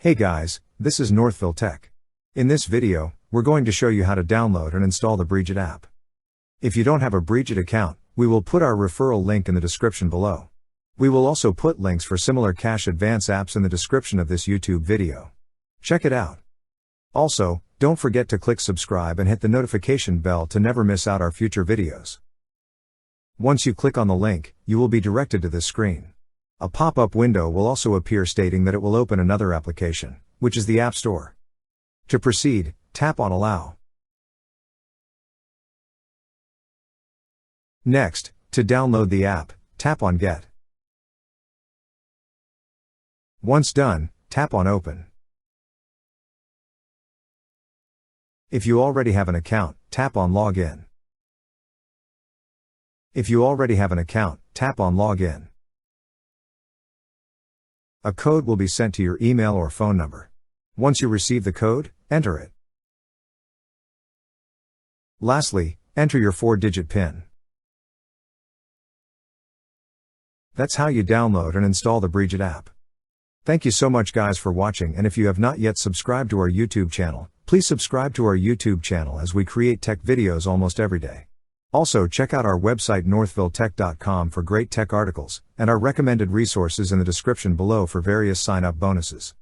Hey guys, this is Northville Tech. In this video, we're going to show you how to download and install the Brigit app. If you don't have a Brigit account, we will put our referral link in the description below. We will also put links for similar cash advance apps in the description of this YouTube video. Check it out. Also, don't forget to click subscribe and hit the notification bell to never miss out our future videos. Once you click on the link, you will be directed to this screen. A pop-up window will also appear stating that it will open another application, which is the App Store. To proceed, tap on Allow. Next, to download the app, tap on Get. Once done, tap on Open. If you already have an account, tap on Login. If you already have an account, tap on Login. A code will be sent to your email or phone number. Once you receive the code, enter it. Lastly, enter your 4-digit PIN. That's how you download and install the Brigit app. Thank you so much guys for watching, and if you have not yet subscribed to our YouTube channel, please subscribe to our YouTube channel as we create tech videos almost every day. Also check out our website northvilletech.com for great tech articles, and our recommended resources in the description below for various sign-up bonuses.